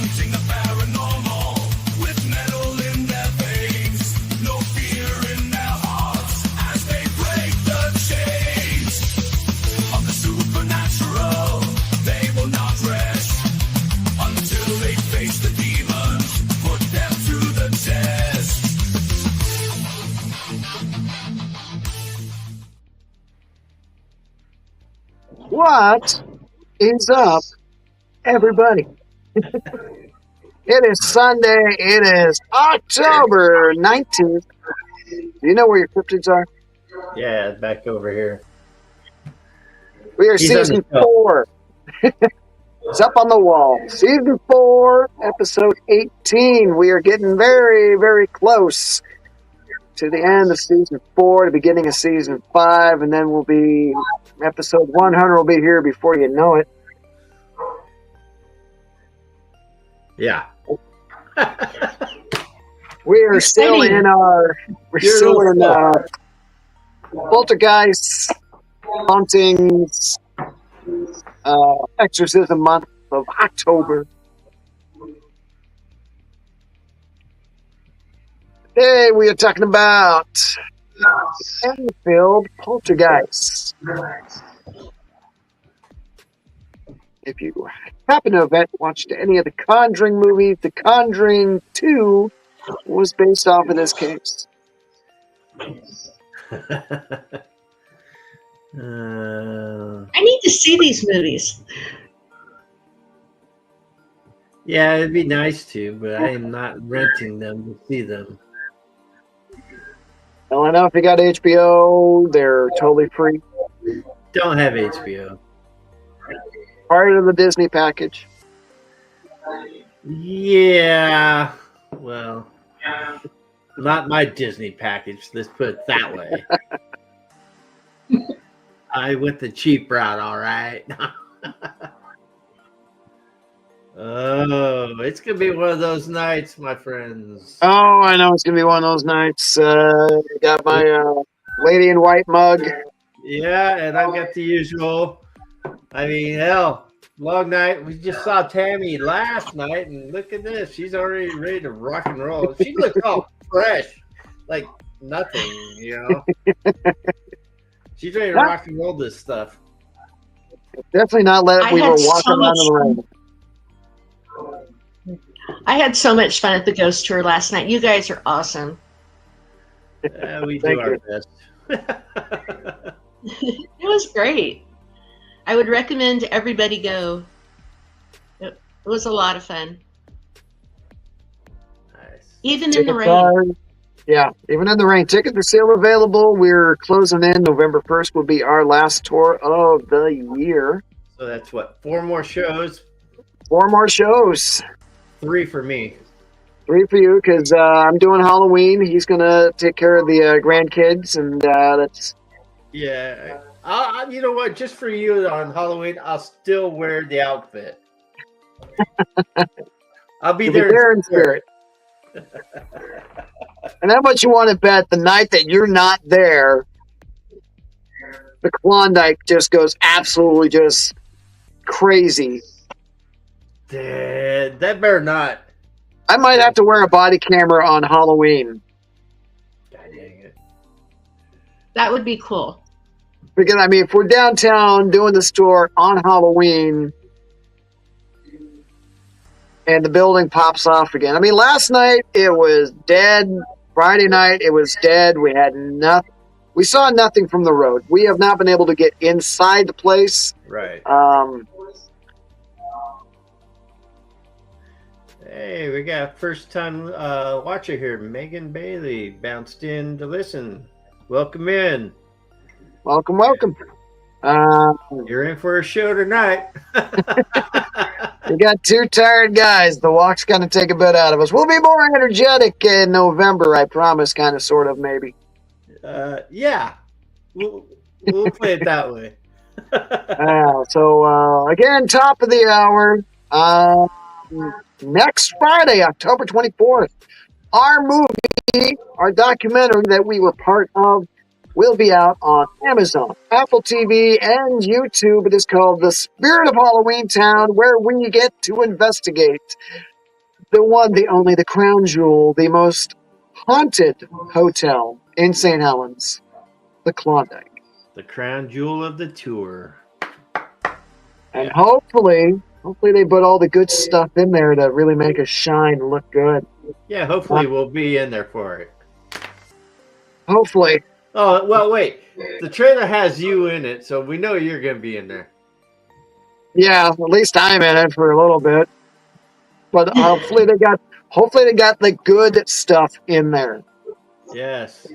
hunting the paranormal with metal in their veins. No fear in their hearts as they break the chains of the supernatural. They will not rest until they face the demons, put them to the test. What is up, everybody? It is Sunday. It is October 19th. Do you know where your cryptids are? Yeah, back over here. We are He's on season the show. 4. It's up on the wall. Season 4, episode 18. We are getting very, very close to the end of season 4, the beginning of season 5, and then we'll be episode 100 will be here before you know it. Yeah. We are still in our Poltergeist hauntings exorcism month of October. Today we are talking about Enfield Poltergeist. If you happen to have watched any of the Conjuring movies, the Conjuring 2 was based off of this case. I need to see these movies. Yeah, it'd be nice to, but I am not renting them to see them. Well, I know if you got HBO, they're totally free. Don't have HBO. Part of the Disney package. Yeah. Well, not my Disney package. Let's put it that way. I went the cheap route, all right. Oh, it's going to be one of those nights, my friends. Oh, I know it's going to be one of those nights. Got my lady in white mug. Yeah, and I've got the usual. I mean, hell, long night. We just saw Tammy last night, and look at this. She's already ready to rock and roll. She looks all fresh, like nothing, you know. She's ready to rock and roll this stuff. Definitely not let we were walking around in the rain. I had so much fun at the ghost tour last night. You guys are awesome. We do our best. It was great. I would recommend everybody go. It was a lot of fun. Nice. Even in the rain. Yeah, even in the rain. Tickets are still available. We're closing in. November 1st will be our last tour of the year. So that's what? 4 more shows? 4 more shows. 3 for me. 3 for you, because I'm doing Halloween. He's going to take care of the grandkids, and that's... Yeah. You know what? Just for you on Halloween, I'll still wear the outfit. I'll be there in spirit. And how much you want to bet the night that you're not there, the Klondike just goes absolutely just crazy. That better not. I might have to wear a body camera on Halloween. God dang it. That would be cool. Because, I mean, if we're downtown doing the store on Halloween and the building pops off again. I mean, last night it was dead. Friday night it was dead. We had nothing. We saw nothing from the road. We have not been able to get inside the place. Right. Hey, we got first-time watcher here. Megan Bailey bounced in to listen. Welcome in. Welcome, welcome. You're in for a show tonight. We got 2 tired guys. The walk's going to take a bit out of us. We'll be more energetic in November, I promise, kind of, sort of, maybe. Yeah. We'll play it that way. So, again, top of the hour. Next Friday, October 24th, our movie, our documentary that we were part of, will be out on Amazon, Apple TV, and YouTube. It is called The Spirit of Halloween Town, where we get to investigate the one, the only, the crown jewel, the most haunted hotel in St. Helens, the Klondike. The crown jewel of the tour. And Yeah. hopefully they put all the good stuff in there to really make us shine and look good. Yeah, hopefully we'll be in there for it. Hopefully. Oh, well, wait. The trailer has you in it, so we know you're going to be in there. Yeah, at least I'm in it for a little bit. But hopefully they got the good stuff in there. Yes.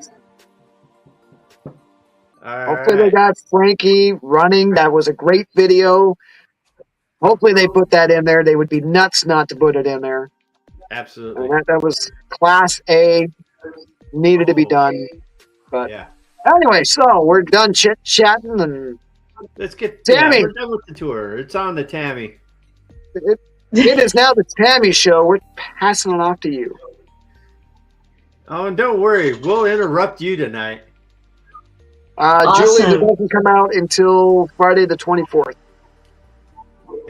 All Hopefully they right. got Frankie running. That was a great video. Hopefully they put that in there. They would be nuts not to put it in there. Absolutely. And that was class A. Needed to be done. But Yeah. anyway, so we're done chit-chatting, and Let's get Tammy. Yeah, we're done with the tour. It's on to Tammy. it is now the Tammy show. We're passing it off to you. Oh, and don't worry. We'll interrupt you tonight. Julie, Awesome. it doesn't come out until Friday the 24th.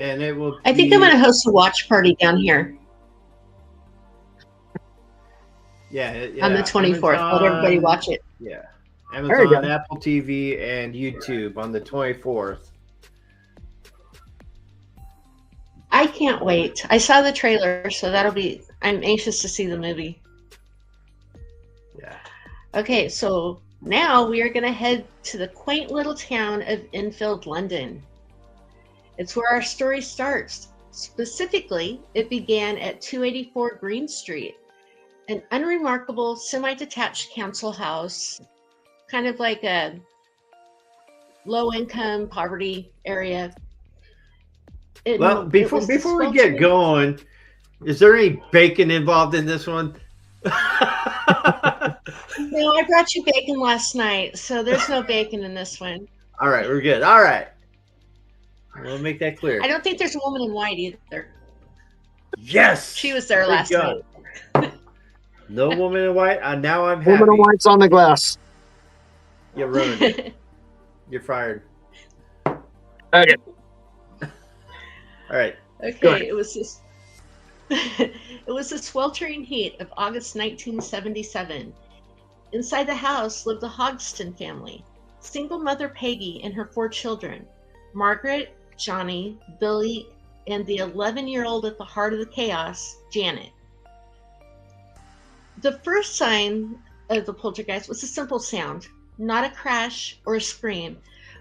And it will I think be- I'm going to host a watch party down here yeah, on the 24th. Let everybody watch it. Yeah. There you Amazon, go. Apple TV, and YouTube on the 24th. I can't wait. I saw the trailer, so I'm anxious to see the movie. Yeah. Okay, so now we are going to head to the quaint little town of Enfield, London. It's where our story starts. Specifically, it began at 284 Green Street, an unremarkable semi-detached council house, kind of like a low-income poverty area. Well, before was we sweltering- get going, is there any bacon involved in this one? No, I brought you bacon last night, so there's no bacon in this one. All right, we're good. All right. We'll make that clear. I don't think there's a woman in white either. Yes. She was there Thank last God. night. No woman in white. Now I'm happy. Woman in white's on the glass. You ruined it. You're fired. Okay. All right. Okay, it was this. It was the sweltering heat of August 1977. Inside the house lived the Hogston family. Single mother Peggy and her 4 children, Margaret, Johnny, Billy, and the 11-year-old at the heart of the chaos, Janet. The first sign of the poltergeist was a simple sound, not a crash or a scream,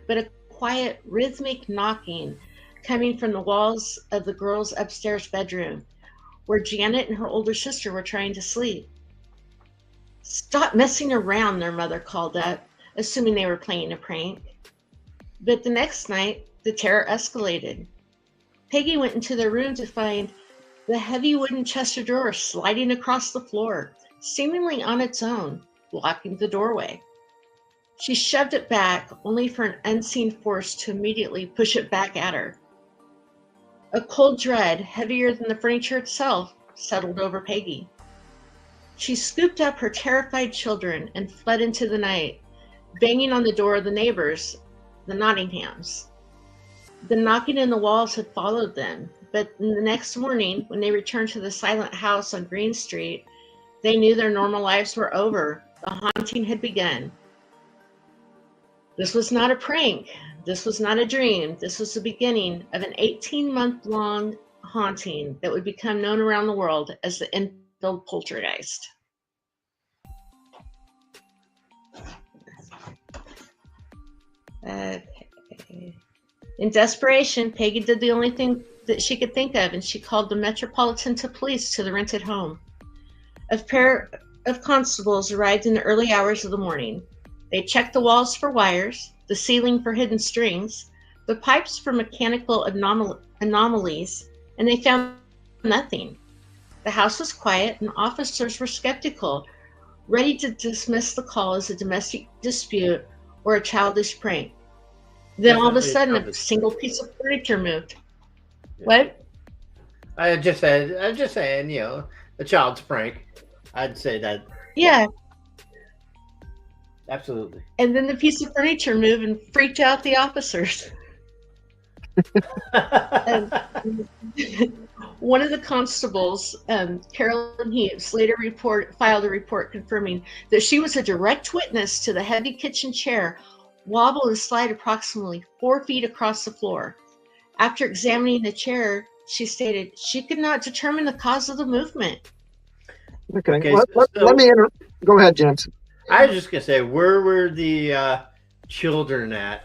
but a quiet, rhythmic knocking coming from the walls of the girls' upstairs bedroom, where Janet and her older sister were trying to sleep. "Stop messing around," their mother called up, assuming they were playing a prank. But the next night, the terror escalated. Peggy went into their room to find the heavy wooden chest of drawers sliding across the floor, seemingly on its own, blocking the doorway. She shoved it back, only for an unseen force to immediately push it back at her. A cold dread, heavier than the furniture itself, settled over Peggy. She scooped up her terrified children and fled into the night, banging on the door of the neighbors, the Nottinghams. The knocking in the walls had followed them, but the next morning, when they returned to the silent house on Green Street, they knew their normal lives were over. The haunting had begun. This was not a prank. This was not a dream. This was the beginning of an 18-month-long haunting that would become known around the world as the Enfield Poltergeist. Okay. In desperation, Peggy did the only thing that she could think of, and she called the Metropolitan Police to the rented home. A pair of constables arrived in the early hours of the morning. They checked the walls for wires, the ceiling for hidden strings, the pipes for mechanical anomalies, and they found nothing. The house was quiet, and officers were skeptical, ready to dismiss the call as a domestic dispute or a childish prank. Then all of a sudden, a single piece of furniture moved. Yeah. What? I'm just saying, you know, a child's prank. I'd say that. Yeah. Absolutely. And then the piece of furniture moved and freaked out the officers. One of the constables, Carolyn Heaps, later filed a report confirming that she was a direct witness to the heavy kitchen chair wobble and slide approximately 4 feet across the floor. After examining the chair, she stated she could not determine the cause of the movement. Okay. Okay, Let me go ahead, James. I was just gonna say, where were the children at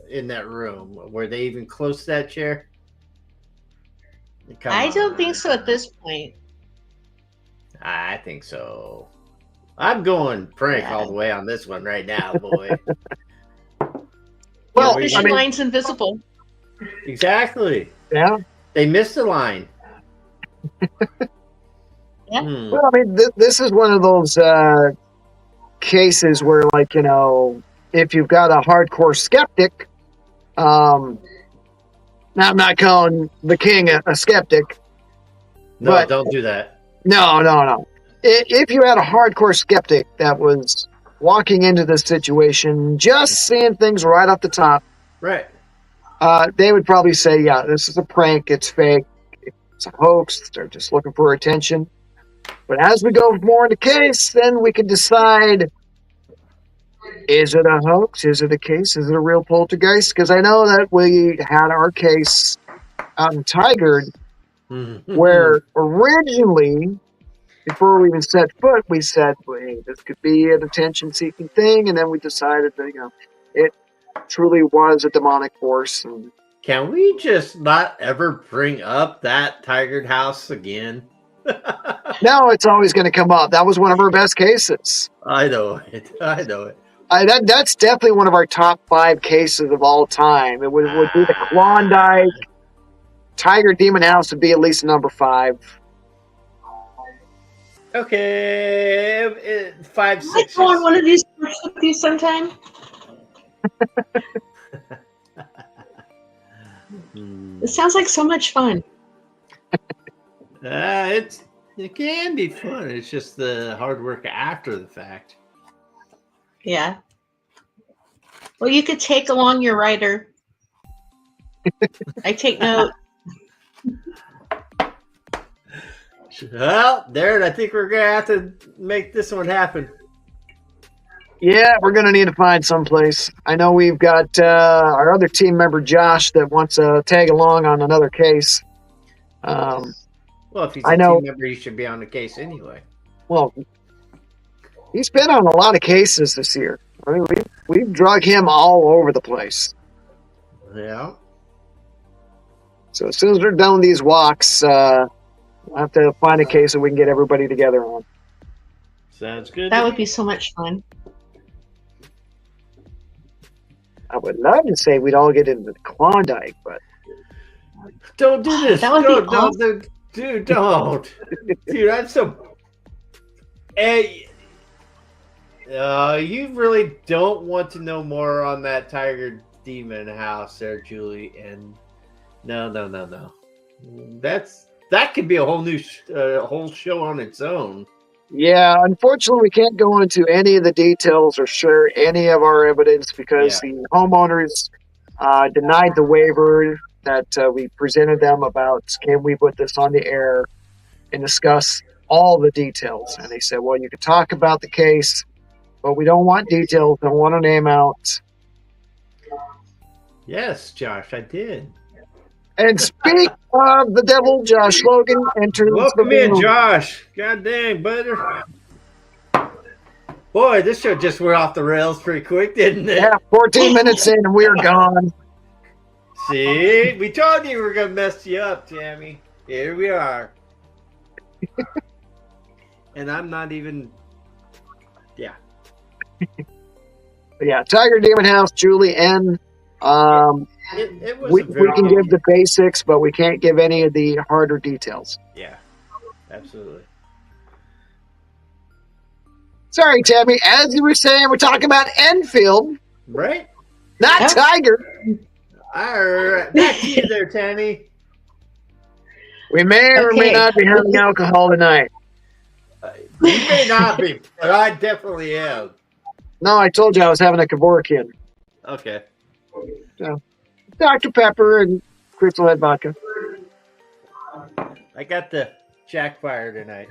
in that room? Were they even close to that chair? I don't think so at this point. I think so. I'm going Frank all the way on this one right now, boy. Well, the fishing line's invisible. Exactly. Yeah. They missed the line. Yeah. Well, I mean, this is one of those cases where, like, if you've got a hardcore skeptic, now I'm not calling the king a skeptic. No, but don't do that. No. If you had a hardcore skeptic that was walking into this situation, just seeing things right off the top, Right. they would probably say, yeah, this is a prank, it's fake, it's a hoax, they're just looking for attention. But as we go more into case, then we can decide, is it a hoax? Is it a case? Is it a real poltergeist? Because I know that we had our case out in Tigard where originally, before we even set foot, we said, well, hey, this could be an attention-seeking thing. And then we decided that, it truly was a demonic force. And can we just not ever bring up that Tigard house again? now it's always going to come up. That was one of our best cases. I know it. That's definitely one of our top 5 cases of all time. It would be the Klondike. Tigard Demon House would be at least number 5. Okay, 5, 6. Let's go on one of these trips with you sometime. It sounds like so much fun. It can be fun. It's just the hard work after the fact. Yeah. Well, you could take along your writer. I take note. Well, Darren, I think we're gonna have to make this one happen. Yeah, we're going to need to find someplace. I know we've got our other team member, Josh, that wants to tag along on another case. Well, if he's a team member, he should be on the case anyway. Well, he's been on a lot of cases this year. I mean, we've drug him all over the place. Yeah. So as soon as we're done with these walks, we'll have to find a case that we can get everybody together on. Sounds good. That would be so much fun. I would love to say we'd all get into the Klondike, but don't do this. That would be awesome. Dude, don't. Dude, I'm so. Hey, you really don't want to know more on that Tigard Demon house there, Julie. And no. That could be a whole new whole show on its own. yeah, unfortunately, we can't go into any of the details or share any of our evidence because the homeowners denied the waiver that we presented them about, can we put this on the air and discuss all the details? And they said, well, you could talk about the case, but we don't want details, don't want to name out. Yes, Josh, I did. And speak of the devil, Josh Logan enters Welcome the in, room. Josh. God dang, butter. Boy, this show just went off the rails pretty quick, didn't it? Yeah, 14 minutes in and we're gone. See, we told you we were going to mess you up, Tammy. Here we are. And I'm not even... Yeah. But yeah, Tigard Demon House, Julie N. It was We can give the basics, but we can't give any of the harder details. Yeah, absolutely. Sorry, Tammy. As you were saying, we're talking about Enfield, Right? not Yep. Tigard. All right. Back to you there, Tammy. We may or may Okay. not be having alcohol tonight. You may not be, but I definitely am. No, I told you I was having a Kevorkian. Okay. Dr. Pepper and Crystal Head vodka. I got the Jack Fire tonight.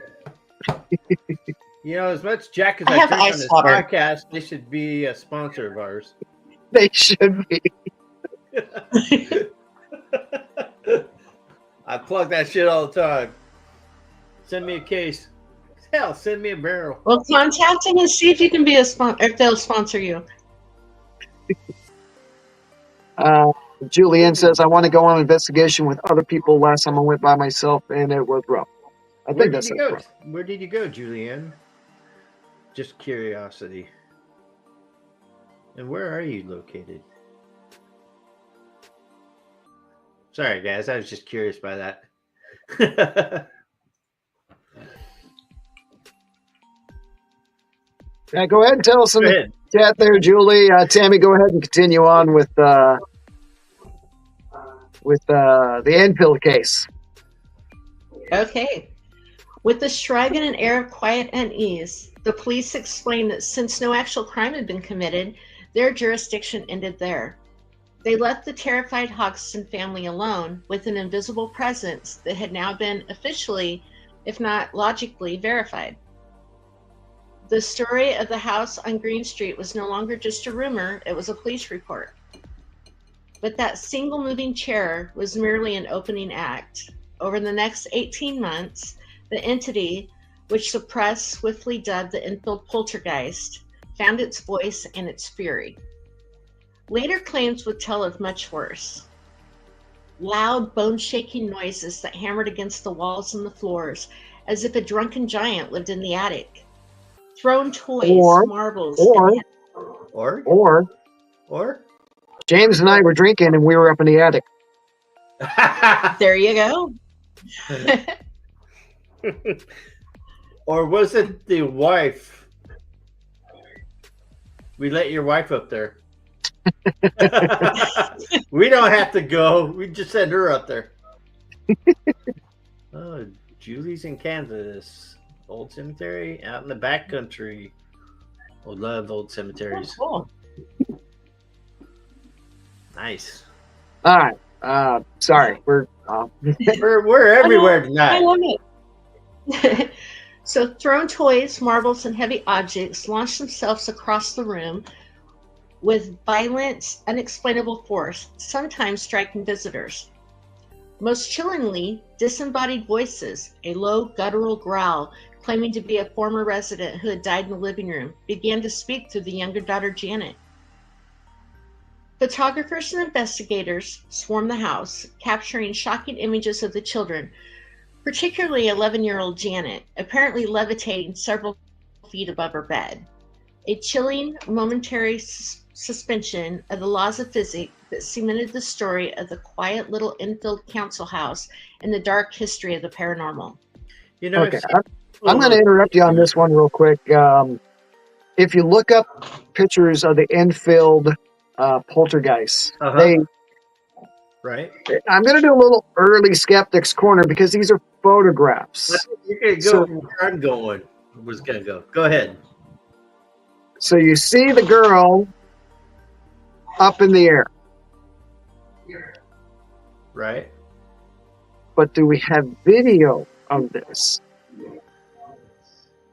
As much Jack as I I have drink on ice this water. podcast, they should be a sponsor of ours. They should be. I plug that shit all the time. Send me a case. Hell, send me a barrel. Well, contact them and see if you can be a sponsor, if they'll sponsor you. Julianne says, I want to go on an investigation with other people. Last time I went by myself, and it was rough. I Where think did that's you it. go? Rough. Where did you go, Julianne? Just curiosity. And where are you located? Sorry, guys. I was just curious by that. Yeah, go ahead and tell us in Go the ahead. chat there, Julie. Tammy, go ahead and continue on with the Enfield case. Okay. With a shrug and an air of quiet unease, the police explained that since no actual crime had been committed, their jurisdiction ended there. They left the terrified Hodgson family alone with an invisible presence that had now been officially, if not logically, verified. The story of the house on Green Street was no longer just a rumor, it was a police report. But that single moving chair was merely an opening act. Over the next 18 months, the entity, which the press swiftly dubbed the Enfield Poltergeist, found its voice and its fury. Later claims would tell of much worse. Loud, bone-shaking noises that hammered against the walls and the floors, as if a drunken giant lived in the attic. Thrown toys, marbles, and Or James and I were drinking, and we were up in the attic. there you go. Or was it the wife? We let your wife up there. We don't have to go. We just send her up there. Oh, Julie's in Kansas. Old cemetery out in the back country. I love old cemeteries. Oh, cool. Nice. All right. Sorry, we're We're everywhere I tonight. love it. So thrown toys, marbles, and heavy objects launched themselves across the room with violent, unexplainable force, sometimes striking visitors. Most chillingly, disembodied voices, a low guttural growl claiming to be a former resident who had died in the living room, began to speak through the younger daughter Janet. Photographers and investigators swarmed the house, capturing shocking images of the children, particularly 11-year-old Janet, apparently levitating several feet above her bed. A chilling, momentary suspension of the laws of physics that cemented the story of the quiet little Enfield council house in the dark history of the paranormal. okay. I'm going to interrupt you on this one real quick. If you look up pictures of the Enfield Poltergeist, Right. I'm going to do a little early skeptics corner because these are photographs. You can go where I'm going. Was gonna go. Go ahead. So you see the girl up in the air, Right. but do we have video of this?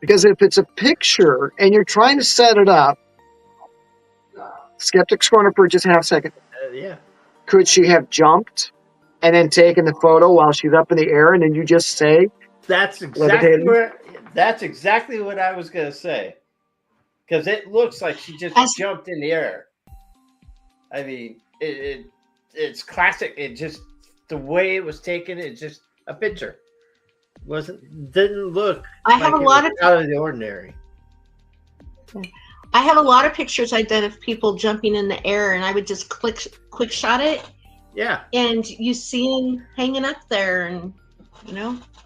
Because if it's a picture and you're trying to set it up, skeptics corner for just half a second. Yeah. Could she have jumped and then taken the photo while she's up in the air, and then you just say, That's Levitating? exactly what I was gonna say. Because it looks like she just jumped in the air. I mean, it's classic. It just the way it was taken. It's just a picture. Didn't look. I have like a lot it was out of the ordinary. I have a lot of pictures I've done of people jumping in the air, and I would just quick shot it, Yeah. and you see them hanging up there, and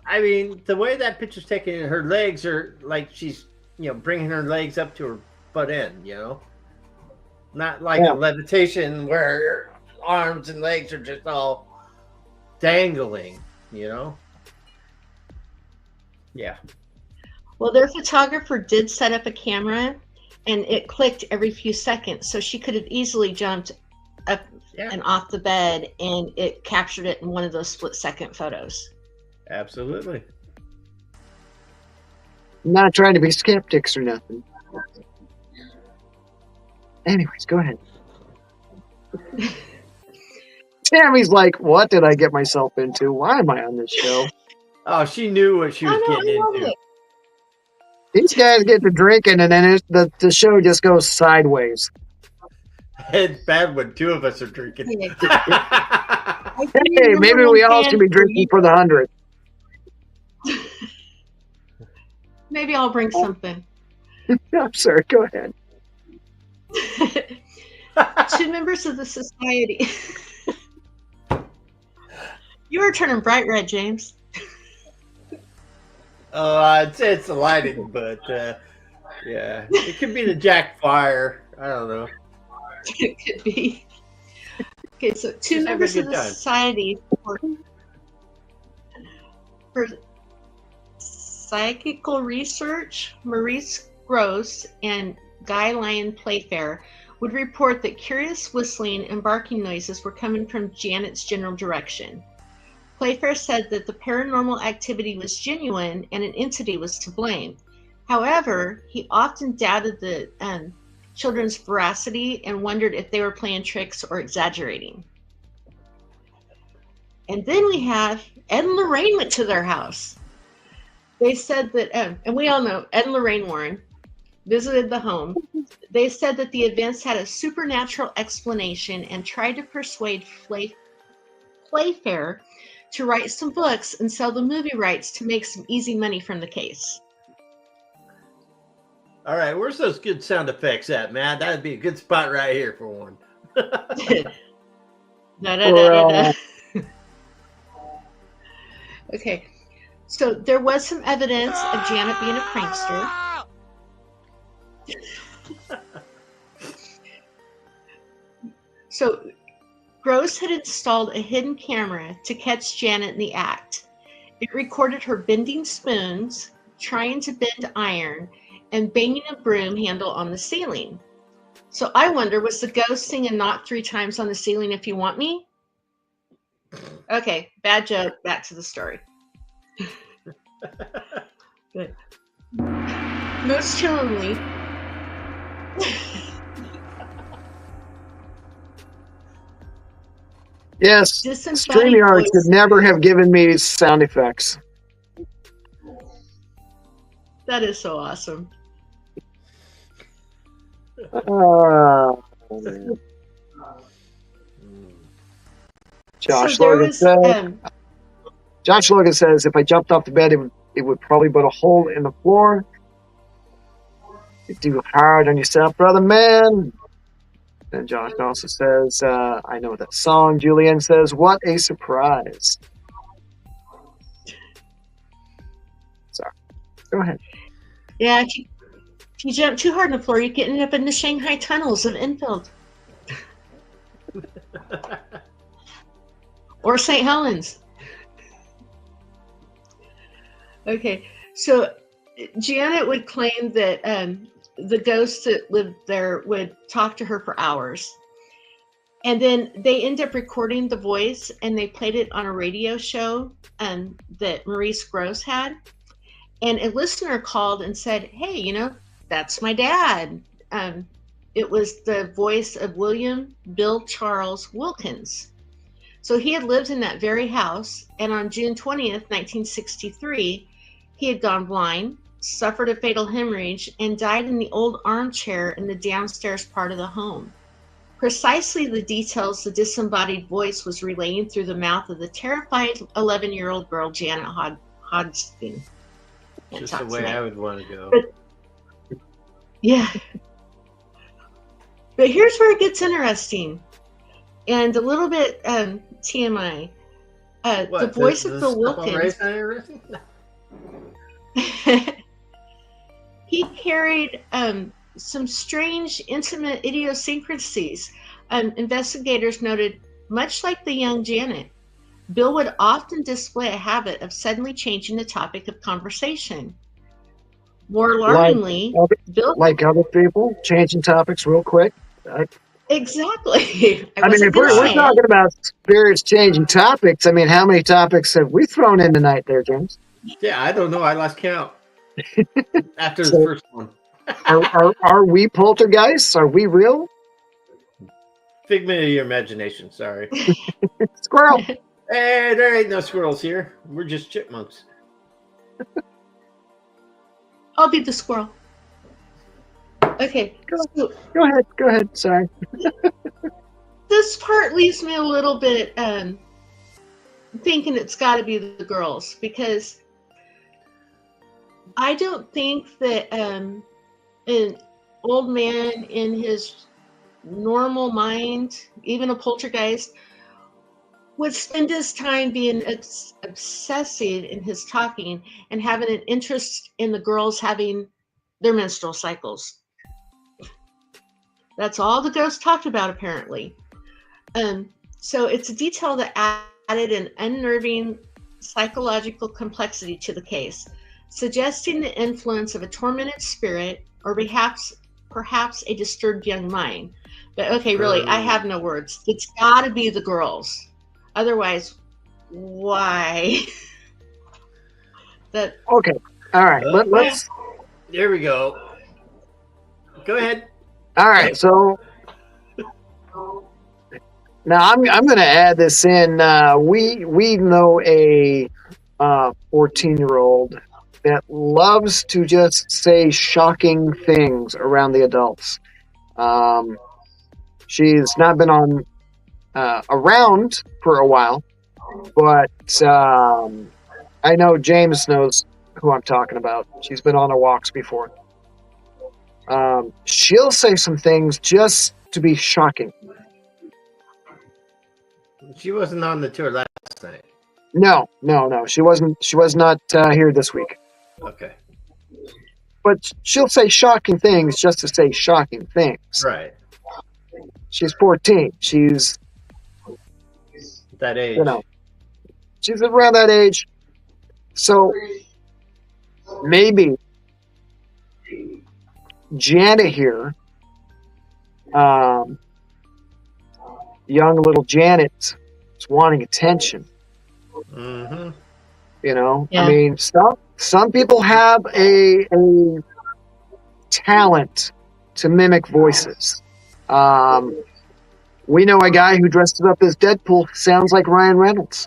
I mean, the way that picture's taken, her legs are like she's bringing her legs up to her butt end. Not like a levitation where her arms and legs are just all dangling. Yeah. Well, their photographer did set up a camera, and it clicked every few seconds, so she could have easily jumped up and off the bed, and it captured it in one of those split-second photos. Absolutely. I'm not trying to be skeptics or nothing. Anyways, go ahead. Tammy's like, what did I get myself into? Why am I on this show? Oh, she knew what she was getting I love into. it. These guys get to drinking, and then the show just goes sideways. It's bad when two of us are drinking. I do Hey, remember maybe one we all fan should be who drinking you- for the 100. Maybe I'll bring something. I'm sorry, go ahead. Two members of the society. You are turning bright red, James. It's the lighting, but yeah, it could be the Jack Fire. I don't know. It could be. Okay, so two Just members having of a the good time. society for psychical research, Maurice Gross and Guy Lyon Playfair, would report that curious whistling and barking noises were coming from Janet's general direction. Playfair said that the paranormal activity was genuine and an entity was to blame. However, he often doubted the children's veracity and wondered if they were playing tricks or exaggerating. And then we have Ed and Lorraine went to their house. They said that, and we all know Ed and Lorraine Warren visited the home. They said that the events had a supernatural explanation and tried to persuade Playfair to write some books and sell the movie rights to make some easy money from the case. All right, where's those good sound effects at, man? That'd be a good spot right here for one. Da-da-da-da-da. Okay, so there was some evidence of Janet being a prankster. So Gross had installed a hidden camera to catch Janet in the act. It recorded her bending spoons, trying to bend iron, and banging a broom handle on the ceiling. So I wonder, was the ghost singing "Knock 3 times on the ceiling if you want me"? Okay, bad joke. Back to the story. Good. Most chillingly, Yes, disembodied StreamYard voice. should never have given me sound effects. That is so awesome. Josh So there Logan was, says, Josh Logan says, if I jumped off the bed, it would probably put a hole in the floor. You're too hard on yourself, brother man. And Josh also says, I know that song. Julianne says, what a surprise. Sorry. Go ahead. yeah, if you jump too hard on the floor, you're getting up in the Shanghai tunnels of Enfield. Or St. Helens. Okay, so Janet would claim that the ghosts that lived there would talk to her for hours. And then they end up recording the voice and they played it on a radio show that Maurice Gross had. And a listener called and said, hey, that's my dad. It was the voice of William Bill Charles Wilkins. So he had lived in that very house. And on June 20th, 1963, he had gone blind, suffered a fatal hemorrhage, and died in the old armchair in the downstairs part of the home. Precisely the details the disembodied voice was relaying through the mouth of the terrified 11-year-old girl, Janet Hodgson. Just the way I would want to go. Yeah. But here's where it gets interesting. And a little bit TMI. The voice of Bill Wilkins. He carried some strange, intimate idiosyncrasies. Investigators noted, much like the young Janet, Bill would often display a habit of suddenly changing the topic of conversation. More alarmingly, Bill, like other people, changing topics real quick. Exactly. I I mean, wasn't if going to we're say it. talking about spirits changing topics, I mean, how many topics have we thrown in tonight there, James? Yeah, I don't know. I lost count after the So first one. are we poltergeists? Are we real? Figment of your imagination. Sorry. Squirrel. Hey, there ain't no squirrels here. We're just chipmunks. I'll be the squirrel. Okay. So Go ahead. Go ahead. Sorry. this part leaves me a little bit thinking it's got to be the girls, because I don't think that an old man in his normal mind, even a poltergeist, would spend his time being obsessive in his talking and having an interest in the girls having their menstrual cycles. That's all the ghost talked about, apparently. So it's a detail that added an unnerving psychological complexity to the case, suggesting the influence of a tormented spirit or perhaps a disturbed young mind. But okay, really, I have no words. It's got to be the girls. Otherwise, why? That Okay. All right. Let's. There we go. Go ahead. All right. So now I'm going to add this in. We know a 14-year-old that loves to just say shocking things around the adults. She's not been on around for a while, but I know James knows who I'm talking about. She's been on our walks before. She'll say some things just to be shocking. She wasn't on the tour last night. No. She wasn't. She was not here this week. Okay. But she'll say shocking things just to say shocking things. Right. She's 14. She's, That age. you know, she's around that age. So maybe Janet here, young little Janet, is wanting attention. Mm-hmm. You know, Yeah. I mean, some people have a talent to mimic voices. We know a guy who dresses up as Deadpool sounds like Ryan Reynolds.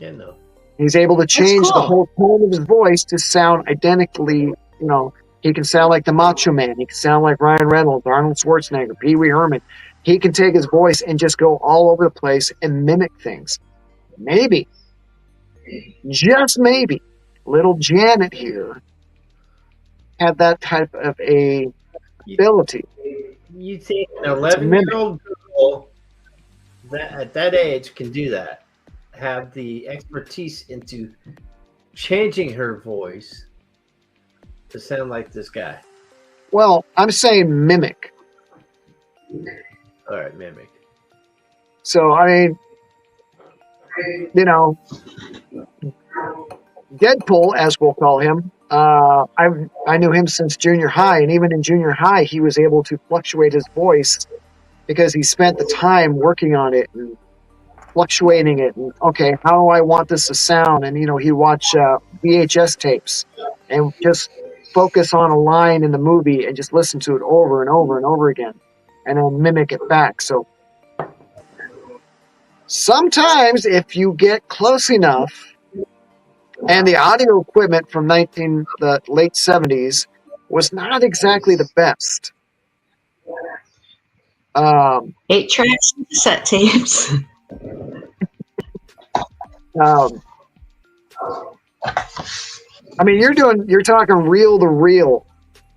Yeah, no. He's able to change the cool. whole tone of his voice to sound identically. You know, he can sound like the Macho Man. He can sound like Ryan Reynolds, Arnold Schwarzenegger, Pee Wee Herman. He can take his voice and just go all over the place and mimic things. Maybe, just maybe, little Janet here had that type of a ability. You think an 11-year-old girl that at that age can do that? Have the expertise into changing her voice to sound like this guy? Well, I'm saying mimic. All right, mimic. So, I mean, you know, Deadpool, as we'll call him, I knew him since junior high, and even in junior high, he was able to fluctuate his voice because he spent the time working on it and fluctuating it. And, okay, how do I want this to sound? And, you know, he'd watch VHS tapes and just focus on a line in the movie and just listen to it over and over and over again and then mimic it back. So sometimes if you get close enough, and the audio equipment from the late 70s was not exactly the best. 8 tracks and cassette tapes. I mean, you're talking reel to reel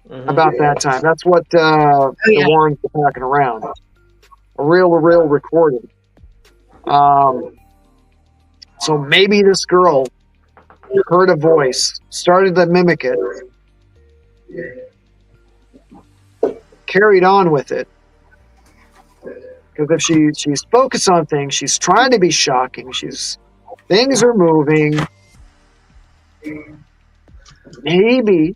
about that time. That's what the Warrens were talking around. A reel to reel recording. So maybe this girl heard a voice, started to mimic it, carried on with it. Because if she's focused on things, she's trying to be shocking. Things are moving. Maybe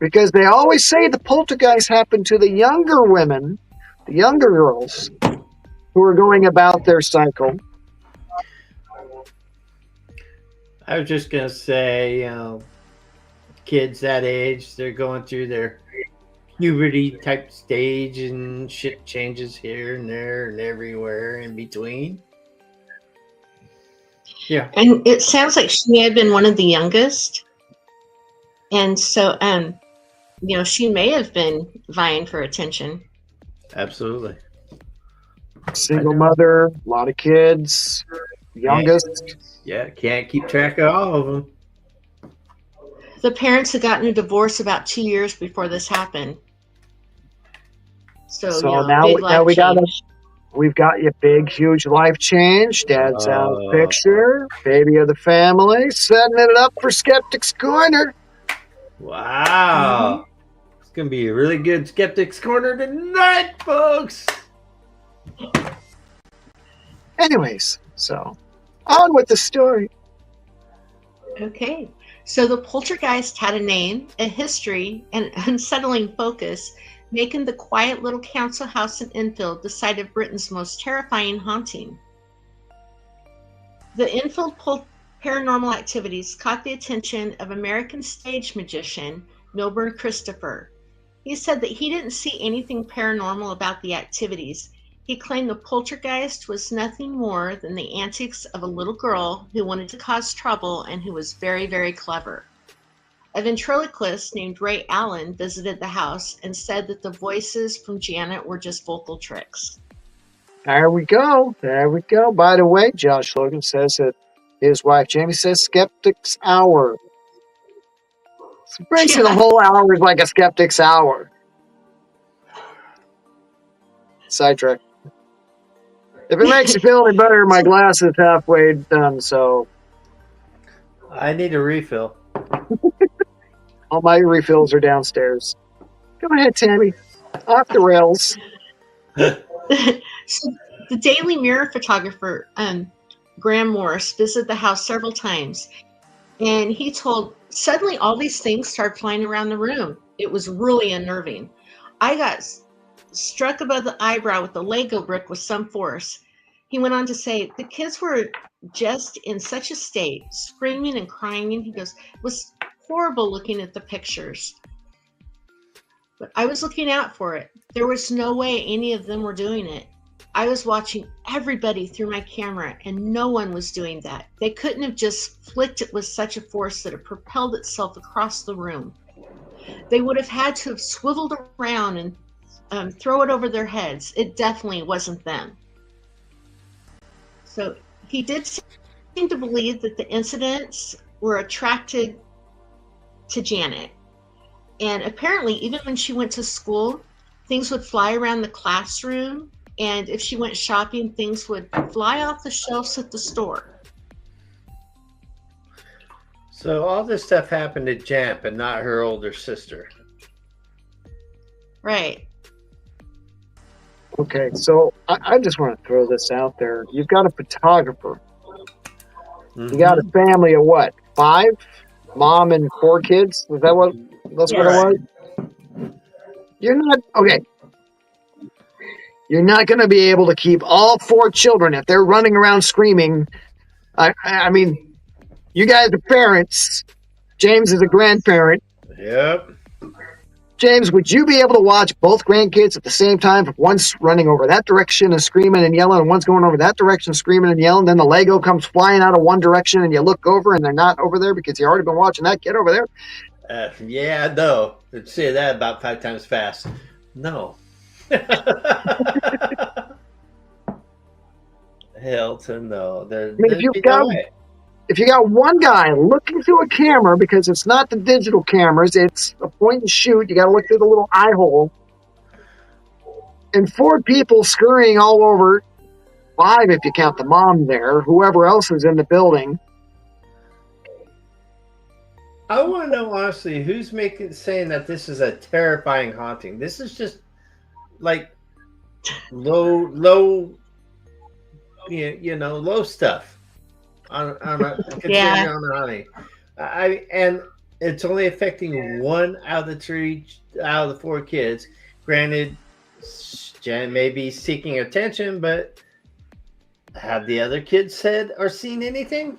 because they always say the poltergeist happened to the younger women, the younger girls, who are going about their cycle. I was just gonna say, kids that age, they're going through their puberty type stage, and shit changes here and there and everywhere in between. Yeah, And it sounds like she may have been one of the youngest. And so, she may have been vying for attention. absolutely. Single mother, a lot of kids, youngest. Yeah, can't keep track of all of them. The parents had gotten a divorce about 2 years before this happened. So, now big life we got change. we've got you big, huge life change. Dad's out of the picture, baby of the family, setting it up for Skeptic's Corner. Wow. It's going to be a really good Skeptic's Corner tonight, folks. Anyways, so on with the story. Okay. So the poltergeist had a name, a history, and an unsettling focus, making the quiet little council house in Enfield the site of Britain's most terrifying haunting. The Enfield paranormal activities caught the attention of American stage magician Milburn Christopher. He said that he didn't see anything paranormal about the activities. He claimed the poltergeist was nothing more than the antics of a little girl who wanted to cause trouble and who was very, very clever. A ventriloquist named Ray Allen visited the house and said that the voices from Janet were just vocal tricks. There we go. There we go. By the way, Josh Logan says that his wife Jamie says Skeptic's Hour. So basically, the whole hour is like a Skeptic's Hour. Sidetrack. If it makes you feel any better, my glass is halfway done, so I need a refill. all my refills are downstairs. Go ahead, Tammy. Off the rails. So the Daily Mirror photographer, Graham Morris, visited the house several times, and he told, suddenly all these things started flying around the room. It was really unnerving. I got struck above the eyebrow with a Lego brick with some force. He went on to say, the kids were just in such a state, screaming and crying, and he goes, it was horrible looking at the pictures. But I was looking out for it. There was no way any of them were doing it. I was watching everybody through my camera, and no one was doing that. They couldn't have just flicked it with such a force that it propelled itself across the room. They would have had to have swiveled around and throw it over their heads. It definitely wasn't them. So he did seem to believe that the incidents were attracted to Janet. And apparently, even when she went to school, things would fly around the classroom. And if she went shopping, things would fly off the shelves at the store. So all this stuff happened to Janet, but not her older sister. Right. Okay, so I just want to throw this out there. You've got a photographer. Mm-hmm. You got a family of what? 5? Mom and 4 kids? Is that what? That's what it was? You're not okay. You're not going to be able to keep all 4 children if they're running around screaming. I mean, you guys are parents. James is a grandparent. Yep. James, would you be able to watch both grandkids at the same time? If one's running over that direction and screaming and yelling, and one's going over that direction screaming and yelling, then the Lego comes flying out of one direction and you look over and they're not over there because you already been watching that kid over there? Yeah, no. I'd say that about 5 times fast. No. Hell to no. If you got one guy looking through a camera, because it's not the digital cameras, it's a point and shoot, you got to look through the little eye hole, and 4 people scurrying all over, 5 if you count the mom there, whoever else is in the building. I want to know honestly, who's saying that this is a terrifying haunting? This is just like low, low stuff on a Yeah. on a haunting. And it's only affecting one out of the three, out of the four kids. Granted, Janet may be seeking attention, but have the other kids said or seen anything?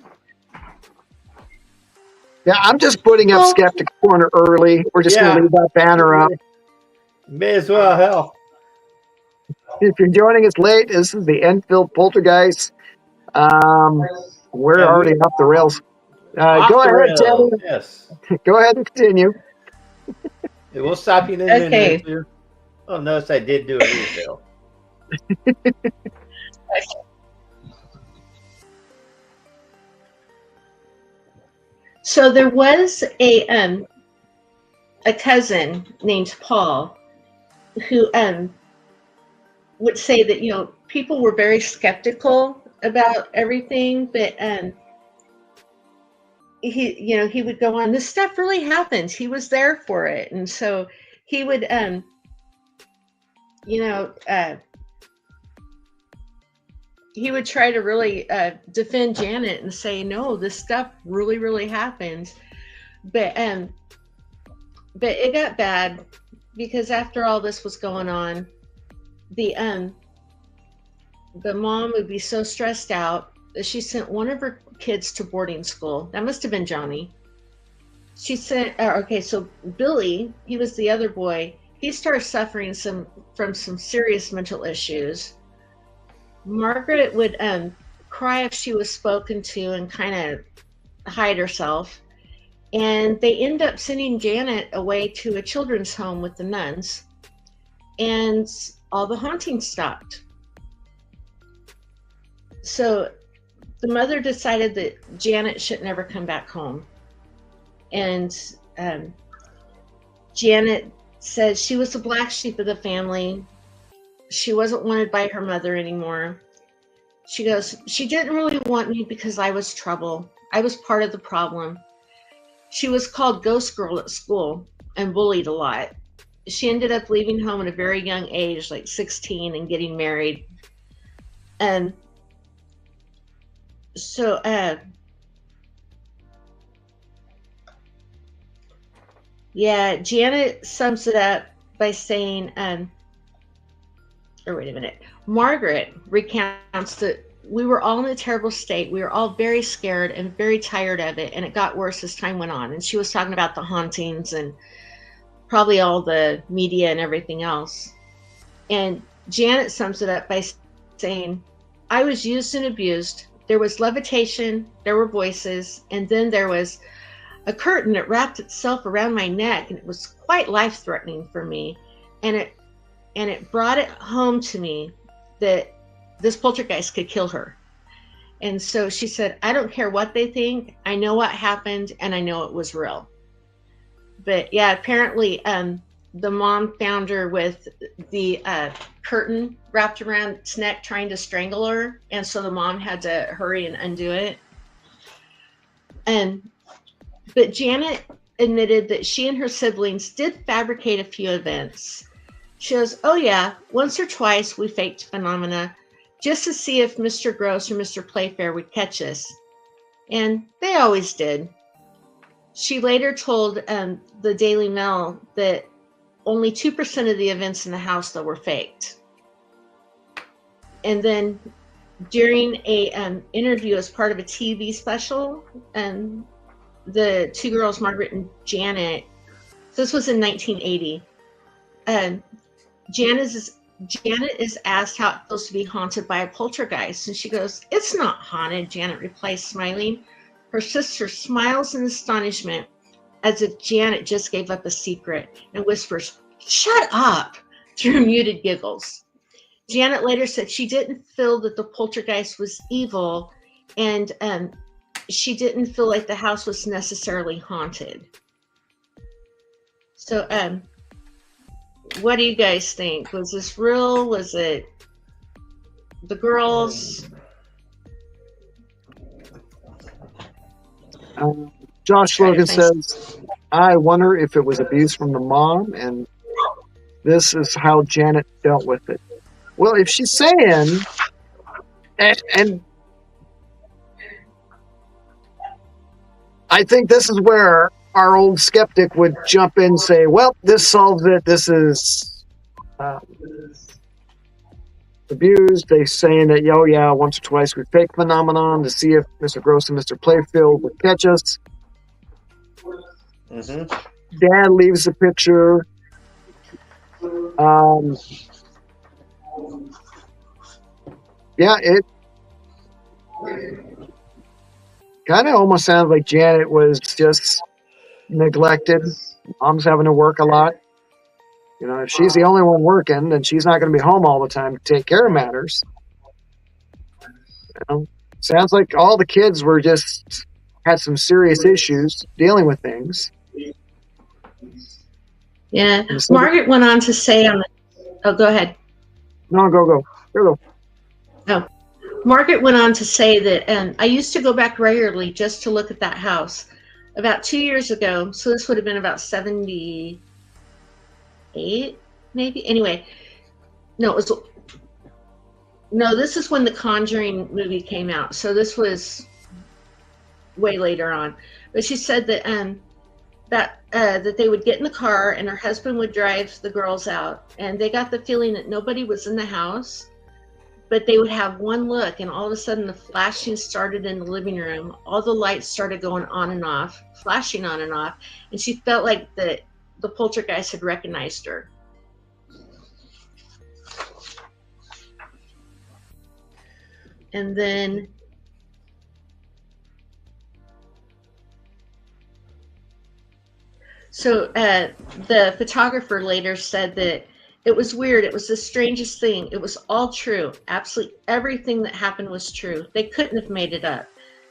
Yeah, I'm just putting up Well, Skeptic Corner early. We're just going to Yeah, leave that banner up. may as well. Hell, If you're joining us late, this is the Enfield Poltergeist. We're and already we off the rails. off Go the ahead, rails. Tammy. Yes, Go ahead and continue. we'll stop you in a minute okay. or two. Oh, notice I did do a refill. So there was a cousin named Paul who would say that people were very skeptical about everything, but he would go on, this stuff really happens. He was there for it, and so he would you know he would try to really defend Janet and say, no, this stuff really, really happens. But it got bad because after all this was going on, the mom would be so stressed out that she sent one of her kids to boarding school. That must have been Johnny. She sent okay, so Billy, he was the other boy. He started suffering from some serious mental issues. Margaret would cry if she was spoken to and kind of hide herself. And they end up sending Janet away to a children's home with the nuns. And all the haunting stopped. So the mother decided that Janet should never come back home. And Janet said she was the black sheep of the family. She wasn't wanted by her mother anymore. She goes, she didn't really want me because I was trouble. I was part of the problem. She was called Ghost Girl at school and bullied a lot. She ended up leaving home at a very young age, like 16, and getting married. And so Janet sums it up by saying, or wait a minute, Margaret recounts that we were all in a terrible state. We were all very scared and very tired of it, and it got worse as time went on. And she was talking about the hauntings and probably all the media and everything else. And Janet sums it up by saying, I was used and abused. There was levitation, there were voices, and then there was a curtain that wrapped itself around my neck, and it was quite life-threatening for me. And it brought it home to me that this poltergeist could kill her. And so she said, I don't care what they think. I know what happened, and I know it was real. But yeah, apparently the mom found her with the curtain wrapped around its neck trying to strangle her. And so the mom had to hurry and undo it. But Janet admitted that she and her siblings did fabricate a few events. She goes, oh yeah, once or twice we faked phenomena just to see if Mr. Gross or Mr. Playfair would catch us. And they always did. She later told the Daily Mail that only 2% of the events in the house, though, were faked. And then during a interview as part of a TV special, the two girls, Margaret and Janet, so this was in 1980, Janet is asked how it feels to be haunted by a poltergeist. And she goes, it's not haunted, Janet replies, smiling. Her sister smiles in astonishment as if Janet just gave up a secret and whispers, shut up, through muted giggles. Janet later said she didn't feel that the poltergeist was evil, and she didn't feel like the house was necessarily haunted. So what do you guys think? Was this real? Was it the girls? Josh Logan says, I wonder if it was abuse from the mom, and this is how Janet dealt with it. Well, if she's saying, and I think this is where our old skeptic would jump in and say, well, this solves it. This is abused. They saying that, oh yeah, once or twice we fake phenomenon to see if Mr. Gross and Mr. Playfield would catch us. Mm-hmm. Dad leaves the picture. Yeah, it kind of almost sounds like Janet was just neglected. Mom's having to work a lot. You know, if she's the only one working, then she's not going to be home all the time to take care of matters. You know, sounds like all the kids were just had some serious issues dealing with things. Yeah. Margaret went on to say on the. Oh, go ahead. No, go. Here we go. Oh, Margaret went on to say that I used to go back regularly just to look at that house. About 2 years ago, so this would have been about 78, maybe. Anyway, this is when the Conjuring movie came out. So this was way later on. But she said that that they would get in the car and her husband would drive the girls out, and they got the feeling that nobody was in the house. But they would have one look, and all of a sudden the flashing started in the living room. All the lights started going on and off, flashing on and off, and she felt like the poltergeist had recognized her. And then the photographer later said that it was weird. It was the strangest thing. It was all true. Absolutely everything that happened was true. They couldn't have made it up.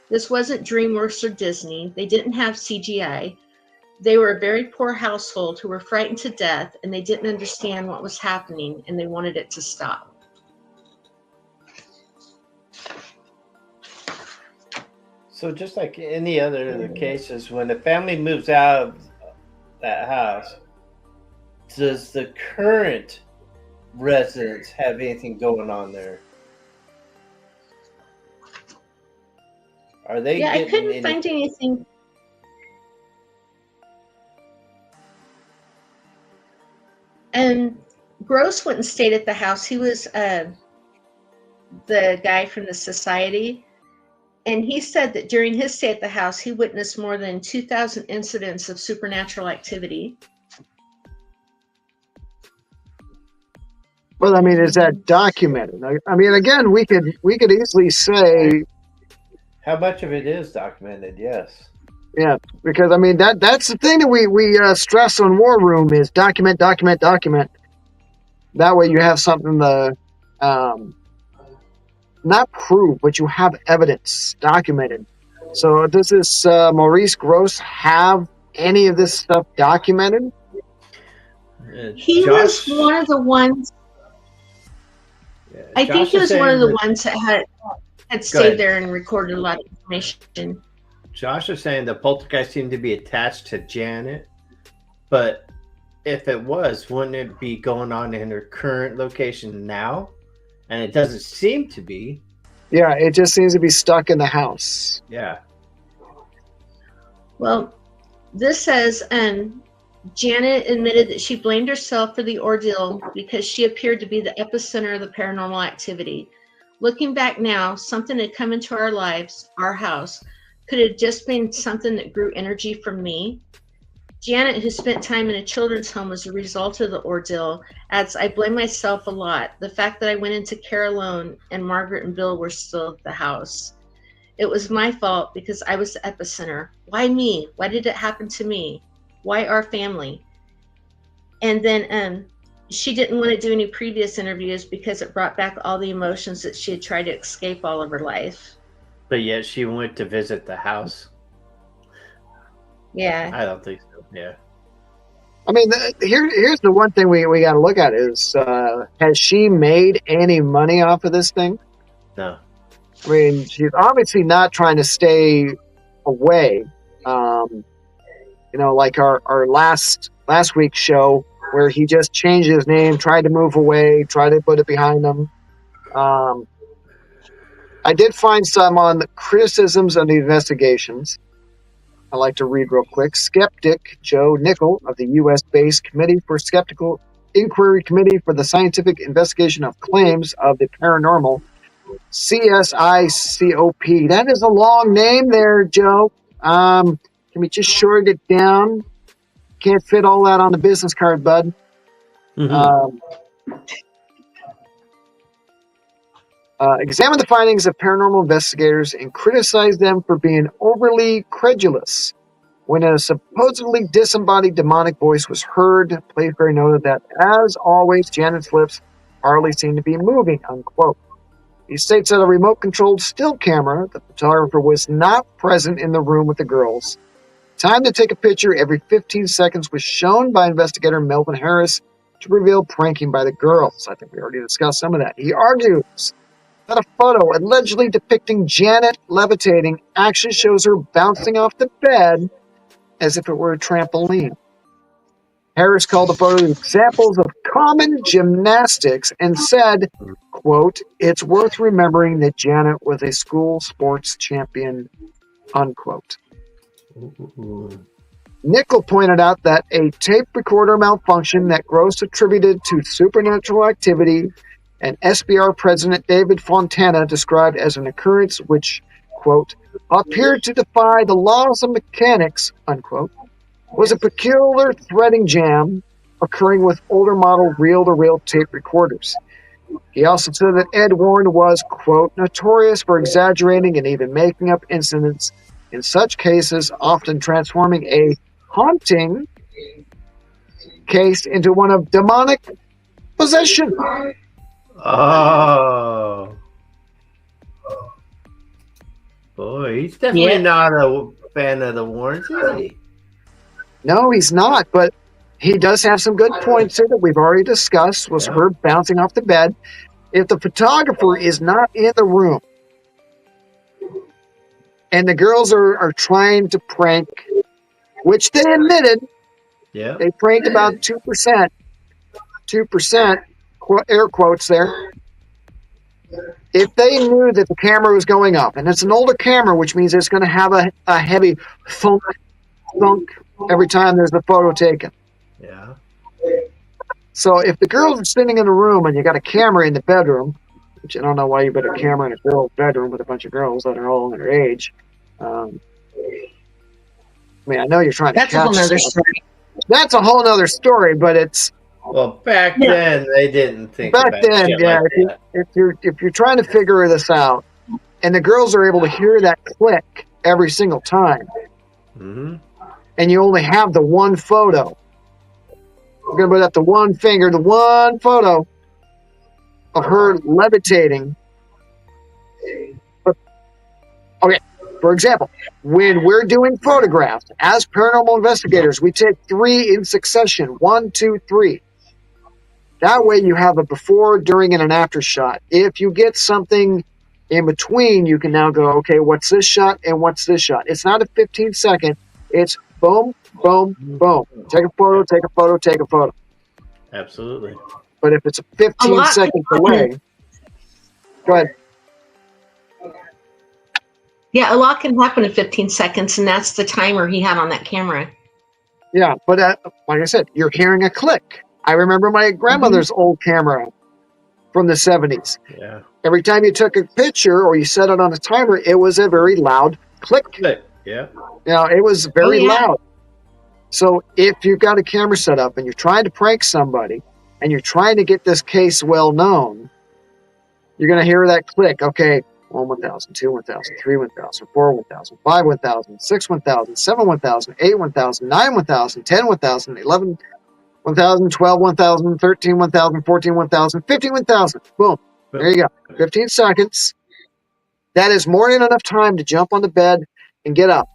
This wasn't DreamWorks or Disney. They didn't have CGI. They were a very poor household who were frightened to death, and they didn't understand what was happening, and they wanted it to stop. So just like any other cases, when a family moves out of that house, does the current residents have anything going on there? Are they? Yeah, I couldn't find anything. And Gross wouldn't stay at the house. He was the guy from the society. And he said that during his stay at the house, he witnessed more than 2,000 incidents of supernatural activity. Well, I mean, is that documented? I mean, again, we could easily say how much of it is documented. Yes. Yeah, because I mean that's the thing that we stress on War Room is document. That way you have something to not prove, but you have evidence documented. So does this Maurice Gross have any of this stuff documented? He was one of the ones. I think he was one of the ones that had stayed there and recorded a lot of information. Josh is saying the poltergeist seemed to be attached to Janet, but if it was, wouldn't it be going on in her current location now? And it doesn't seem to be. Yeah, it just seems to be stuck in the house. Yeah. Well, this says, Janet admitted that she blamed herself for the ordeal because she appeared to be the epicenter of the paranormal activity. Looking back now, something had come into our lives, our house. Could it have just been something that grew energy from me? Janet, who spent time in a children's home as a result of the ordeal, adds, I blame myself a lot. The fact that I went into care alone and Margaret and Bill were still at the house. It was my fault because I was the epicenter. Why me? Why did it happen to me? Why our family? And then she didn't want to do any previous interviews because it brought back all the emotions that she had tried to escape all of her life. But yet she went to visit the house. Yeah. I don't think so. Yeah. I mean, here's the one thing we got to look at is, has she made any money off of this thing? No. I mean, she's obviously not trying to stay away. You know, like our last week's show where he just changed his name, tried to move away, tried to put it behind him. I did find some on the criticisms of the investigations. I like to read real quick. Skeptic Joe Nickel of the U.S.-based Committee for Skeptical Inquiry Committee for the Scientific Investigation of Claims of the Paranormal, CSICOP. That is a long name there, Joe. Can we just short it down? Can't fit all that on the business card, bud. Examine the findings of paranormal investigators and criticize them for being overly credulous. When a supposedly disembodied demonic voice was heard, Playfair noted that, as always, Janet's lips hardly seemed to be moving, unquote. He states that a remote-controlled still camera, the photographer was not present in the room with the girls. Time to take a picture every 15 seconds was shown by investigator Melvin Harris to reveal pranking by the girls. I think we already discussed some of that. He argues that a photo allegedly depicting Janet levitating actually shows her bouncing off the bed as if it were a trampoline. Harris called the photo examples of common gymnastics and said, quote, "It's worth remembering that Janet was a school sports champion," unquote. Nickel pointed out that a tape recorder malfunction that Gross attributed to supernatural activity and SBR President David Fontana described as an occurrence which, quote, "appeared to defy the laws of mechanics," unquote, was a peculiar threading jam occurring with older model reel-to-reel tape recorders. He also said that Ed Warren was, quote, "notorious for exaggerating and even making up incidents, in such cases often transforming a haunting case into one of demonic possession." Oh. Boy, he's definitely not a fan of the Warrens, is he? No, he's not, but he does have some good points here that we've already discussed, was her bouncing off the bed. If the photographer is not in the room and the girls are trying to prank, which they admitted, they pranked about 2%, air quotes there. If they knew that the camera was going up, and it's an older camera, which means it's going to have a heavy thunk every time there's a photo taken. Yeah. So if the girls are sitting in a room and you got a camera in the bedroom, which I don't know why you put a camera in a girl's bedroom with a bunch of girls that are all their age. I mean, I know you're trying to catch a whole nother stuff. story. That's a whole nother story, but it's... Well, back then, they didn't think back about then, shit yeah. like that. If you're trying to figure this out, and the girls are able to hear that click every single time, and you only have the one photo, we're going to put up the one finger, the one photo of her levitating. But, okay, for example, when we're doing photographs, as paranormal investigators, we take 3 in succession. 1, 2, 3. That way you have a before, during, and an after shot. If you get something in between, you can now go, okay, what's this shot and what's this shot? It's not a 15-second. It's boom, boom, boom. Take a photo, take a photo, take a photo. Absolutely. But if it's a 15 seconds away, go ahead. Yeah, a lot can happen in 15 seconds, and that's the timer he had on that camera. Yeah, but like I said, you're hearing a click. I remember my grandmother's old camera from the 70s. Yeah. Every time you took a picture or you set it on a timer, it was a very loud click. Yeah. You know, it was very loud. So if you've got a camera set up and you're trying to prank somebody and you're trying to get this case well known, you're going to hear that click. Okay, 1, 1,000, 2, 1,000, 3, 1,000, 4, 1,000, 5, 1,000, 6, 1,000, 7, 1,000, 8, 1,000, 9, 1,000, 10, 1,000, 11, 1,000, 12, 1,000, 13, 1,000, 14, 1,000, 15, 1,000. Boom. There you go. 15 seconds. That is more than enough time to jump on the bed and get up.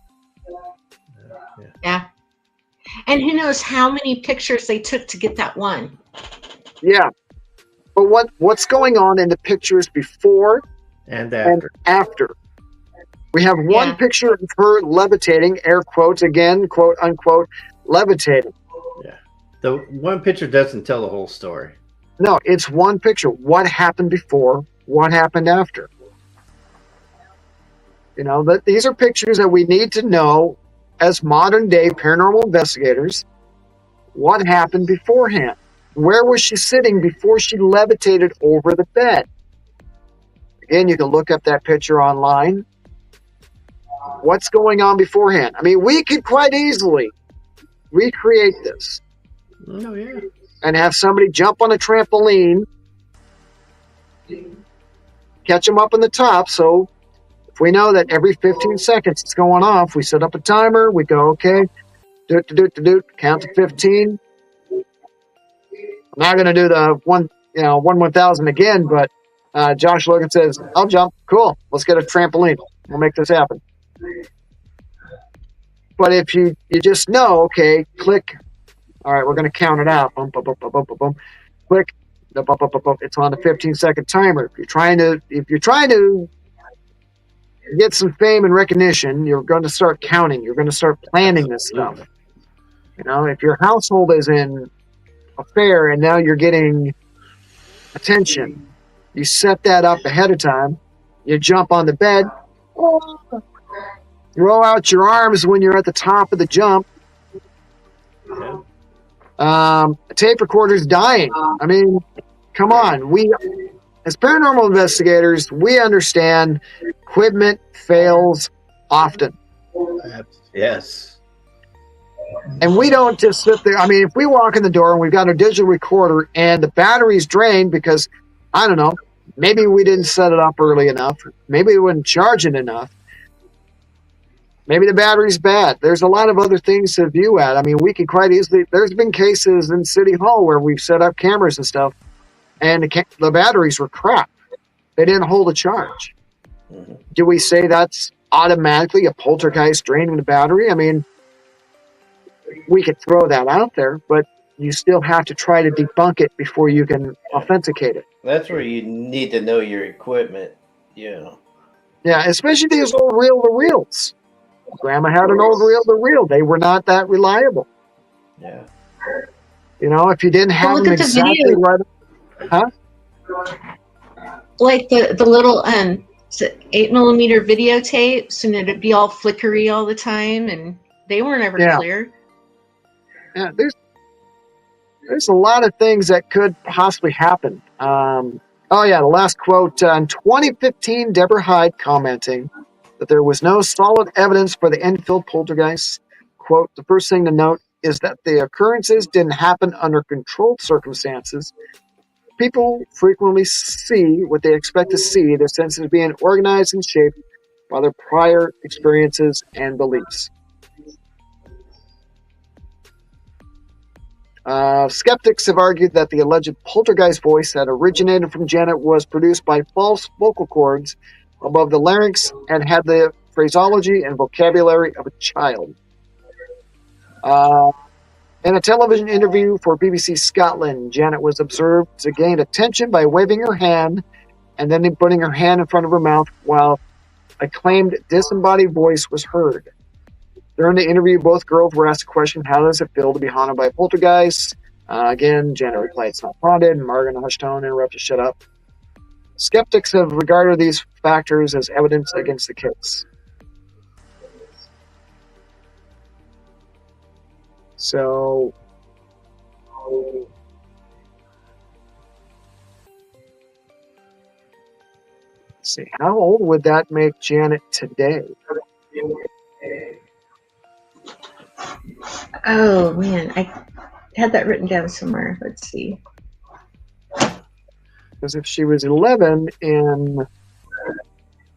Yeah. And who knows how many pictures they took to get that one. Yeah. But what's going on in the pictures before and after? We have one picture of her levitating, air quotes again, quote unquote, levitating. Yeah. The one picture doesn't tell the whole story. No, it's one picture. What happened before? What happened after? You know, these are pictures that we need to know as modern day paranormal investigators, what happened beforehand? Where was she sitting before she levitated over the bed? Again, you can look up that picture online. What's going on beforehand? I mean, we could quite easily recreate this Oh, yeah. and have somebody jump on a trampoline, catch them up in the top. So if we know that every 15 seconds it's going off, we set up a timer. We go, okay, count to 15. I'm not going to do the 1,000 again, but Josh Logan says, I'll jump. Cool. Let's get a trampoline. We'll make this happen. But if you just know, okay, click. All right, we're going to count it out. Boom, boom, boom, boom, boom, boom, boom. Click. Boom, boom, boom, boom. It's on the 15-second timer. If you're trying to get some fame and recognition, you're going to start counting. You're going to start planning this stuff. You know, if your household is in a fair and now you're getting attention, you set that up ahead of time. You jump on the bed. Throw out your arms when you're at the top of the jump. Tape recorder's dying. I mean, come on. We, as paranormal investigators, we understand equipment fails often. Yes. And we don't just sit there. I mean, if we walk in the door and we've got a digital recorder and the battery's drained because, I don't know, maybe we didn't set it up early enough. Maybe we wouldn't charge it enough. Maybe the battery's bad. There's a lot of other things to view at. I mean, we could quite easily, there's been cases in City Hall where we've set up cameras and stuff, and the batteries were crap. They didn't hold a charge. Mm-hmm. Do we say that's automatically a poltergeist draining the battery? I mean, we could throw that out there, but you still have to try to debunk it before you can authenticate it. That's where you need to know your equipment, you know. Yeah, especially these old reel-to-reels. Grandma had an old reel-to-reel. They were not that reliable. Yeah. You know, if you didn't have Well, them look at the exactly video. right. Huh? Like the little 8mm videotapes, and it'd be all flickery all the time, and they weren't ever Yeah. clear. Yeah, there's a lot of things that could possibly happen. The last quote. In 2015, Deborah Hyde commenting that there was no solid evidence for the Enfield Poltergeist. Quote, the first thing to note is that the occurrences didn't happen under controlled circumstances. People frequently see what they expect to see, their senses being organized and shaped by their prior experiences and beliefs. Skeptics have argued that the alleged poltergeist voice that originated from Janet was produced by false vocal cords above the larynx and had the phraseology and vocabulary of a child. In a television interview for BBC Scotland, Janet was observed to gain attention by waving her hand and then putting her hand in front of her mouth while a claimed disembodied voice was heard. During the interview, both girls were asked the question, how does it feel to be haunted by a poltergeist? Again, Janet replied, it's not haunted. And Margaret, in a hushed tone, interrupted, shut up. Skeptics have regarded these factors as evidence against the case. So, let's see, how old would that make Janet today? Oh man, I had that written down somewhere. Let's see. Because if she was 11 in,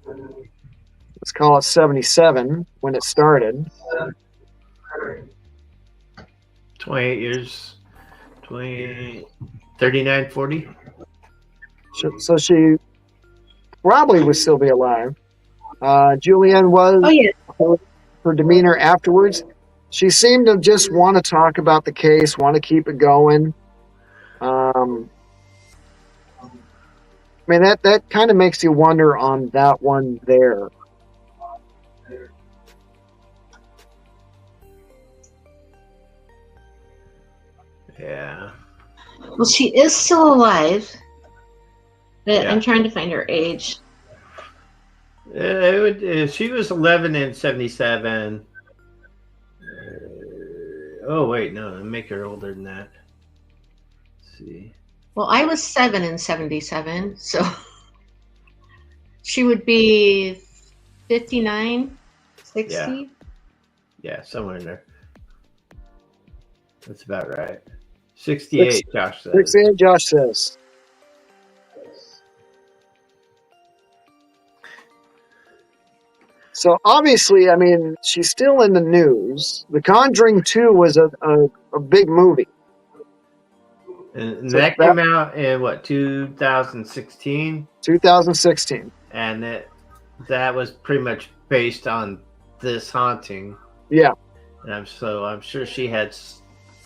let's call it 77 when it started. 28 years, 39, 40. So she probably would still be alive. Julianne was, Oh yeah. her demeanor afterwards, she seemed to just want to talk about the case, want to keep it going. I mean, that kind of makes you wonder on that one there. Yeah. Well, she is still alive, but Yeah. I'm trying to find her age. She was 11 in 77. Oh wait, no, make her older than that. Let's see. Well, I was 7 in 77, so she would be 59, 60. Yeah, somewhere in there. That's about right. 68, Josh says. 68, Josh says. So obviously, I mean, she's still in the news. The Conjuring 2 was a big movie. And So that came out in what, 2016? 2016. And that was pretty much based on this haunting. Yeah. And I'm sure she had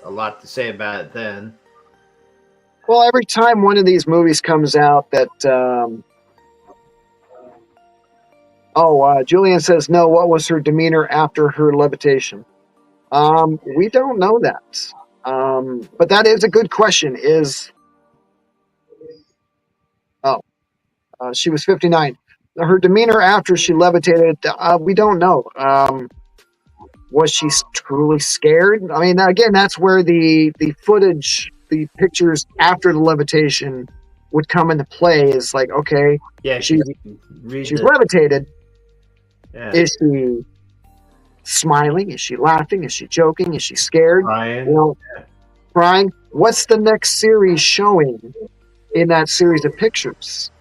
a lot to say about it then. Well, every time one of these movies comes out that Julian says, no, what was her demeanor after her levitation? We don't know that. But that is a good question. She was 59. Her demeanor after she levitated, we don't know. Was she truly scared? I mean, again, that's where the footage, the pictures after the levitation would come into play. Is like, okay, Yeah, she's levitated. Yeah. Is she smiling? Is she laughing? Is she joking? Is she scared? Crying. Crying. What's the next series showing in that series of pictures?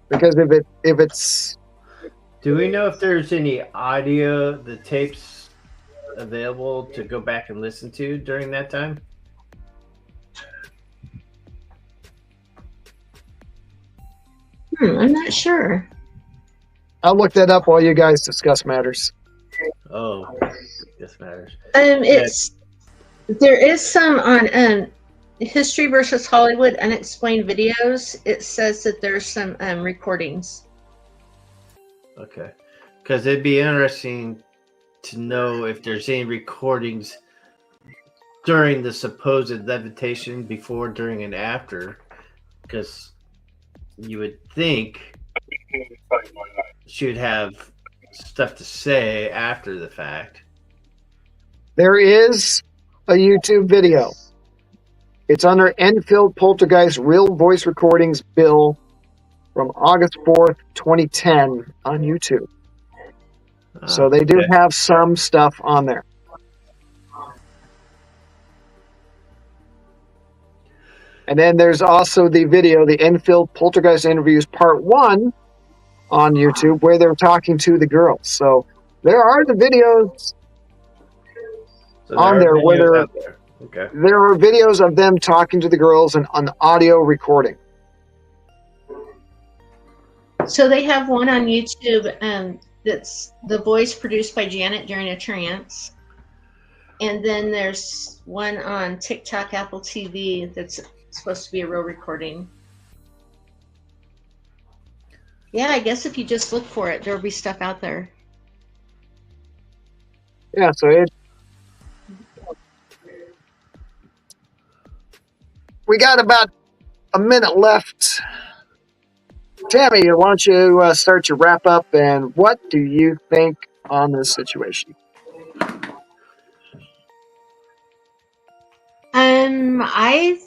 Because if it's, do we know if there's any audio, the tapes available to go back and listen to during that time? I'm not sure. I'll look that up while you guys discuss matters. Oh, this matters. There is some on History versus Hollywood Unexplained Videos. It says that there's some recordings. Okay, because it'd be interesting to know if there's any recordings during the supposed levitation, before, during, and after, because you would think she'd have stuff to say after the fact. There is a YouTube video. It's under Enfield Poltergeist Real Voice Recordings Bill from August 4th, 2010 on YouTube. So they do have some stuff on there. And then there's also the video, the Enfield Poltergeist Interviews Part 1 on YouTube, where they're talking to the girls. So there are the videos on there where there are videos of them talking to the girls and on audio recording. So they have one on YouTube that's the voice produced by Janet during a trance. And then there's one on TikTok, Apple TV that's supposed to be a real recording. Yeah, I guess if you just look for it, there'll be stuff out there. Yeah, so we got about a minute left. Tammy, why don't you start your wrap up, and what do you think on this situation? I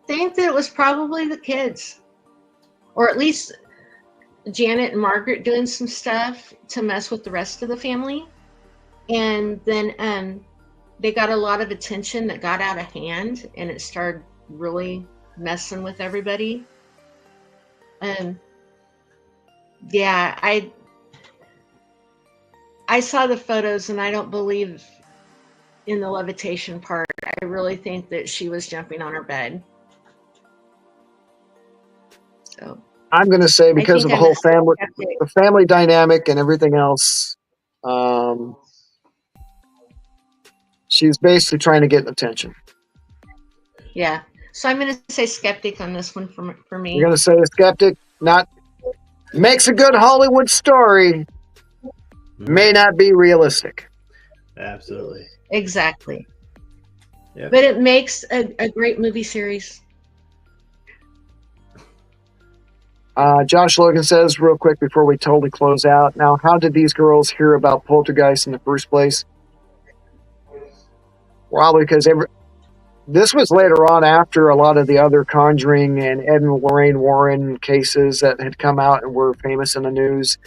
think that it was probably the kids, or at least Janet and Margaret doing some stuff to mess with the rest of the family. And then they got a lot of attention that got out of hand, and it started really messing with everybody. Yeah, I saw the photos, and I don't believe in the levitation part. I really think that she was jumping on her bed. So I'm going to say, because of the whole family, the family dynamic and everything else, she's basically trying to get attention. Yeah. So I'm going to say skeptic on this one for me. You're going to say a skeptic? Not makes a good Hollywood story, may not be realistic. Absolutely. Exactly. Yep. But it makes a great movie series. Josh Logan says, real quick before we totally close out, now, how did these girls hear about Poltergeist in the first place? probably because this was later on after a lot of the other Conjuring and Ed and Lorraine Warren cases that had come out and were famous in the news.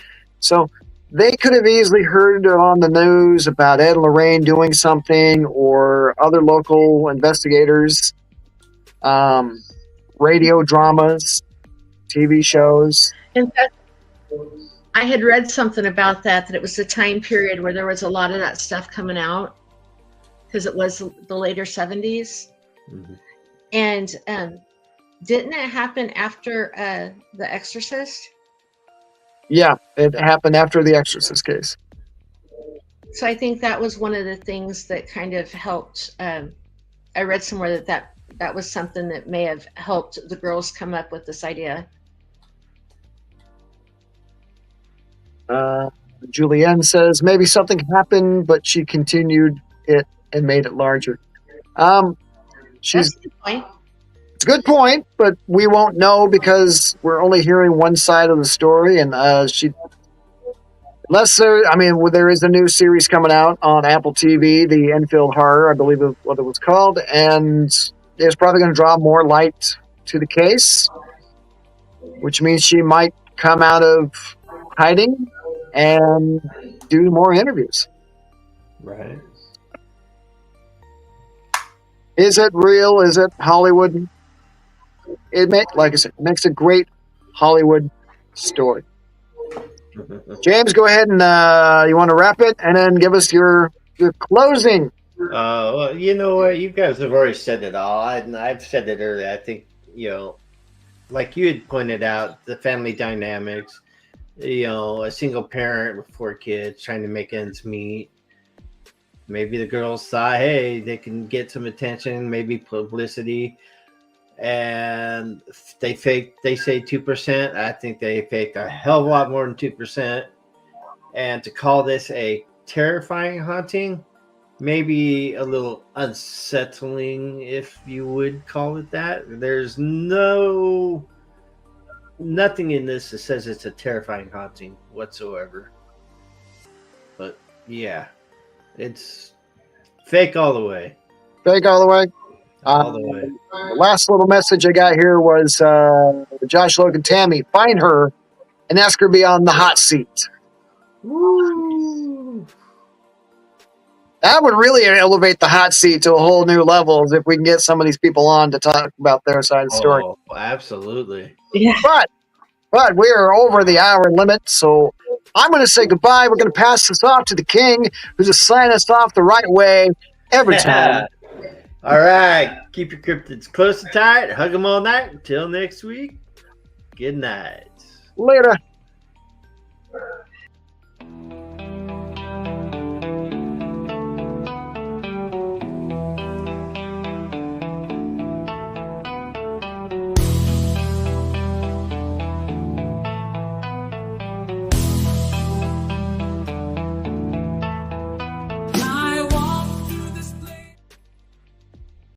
So they could have easily heard on the news about Ed and Lorraine doing something or other local investigators, radio dramas, TV shows. In fact, I had read something about that it was the time period where there was a lot of that stuff coming out because it was the later 70s. Mm-hmm. And didn't it happen after The Exorcist? Yeah, it happened after the Exorcist case. So I think that was one of the things that kind of helped. I read somewhere that was something that may have helped the girls come up with this idea. Julianne says maybe something happened, but she continued it and made it larger. That's a good point. It's a good point, but we won't know because we're only hearing one side of the story, and there is a new series coming out on Apple TV, the Enfield Horror, I believe is what it was called, and it's probably going to draw more light to the case, which means she might come out of hiding and do more interviews. Right. Is it real? Is it Hollywood? Like I said, it makes a great Hollywood story. James, go ahead and you want to wrap it and then give us your closing. Well, you know what? You guys have already said it all. I've said it earlier. I think, like you had pointed out, the family dynamics, a single parent with 4 kids trying to make ends meet. Maybe the girls thought, hey, they can get some attention, maybe publicity. And they say 2%. I think they faked a hell of a lot more than 2%. And to call this a terrifying haunting, maybe a little unsettling, if you would call it that. There's nothing in this that says it's a terrifying haunting whatsoever. But yeah, it's fake all the way. Fake all the way. All the way. The last little message I got here was Josh, Logan, Tammy, find her and ask her to be on the hot seat. Woo! That would really elevate the hot seat to a whole new level if we can get some of these people on to talk about their side of the story. Oh, absolutely. Yeah. But we are over the hour limit, so I'm going to say goodbye. We're going to pass this off to the king, who's going to sign us off the right way every time. All right. Keep your cryptids close and tight. Hug them all night. Until next week. Good night. Later.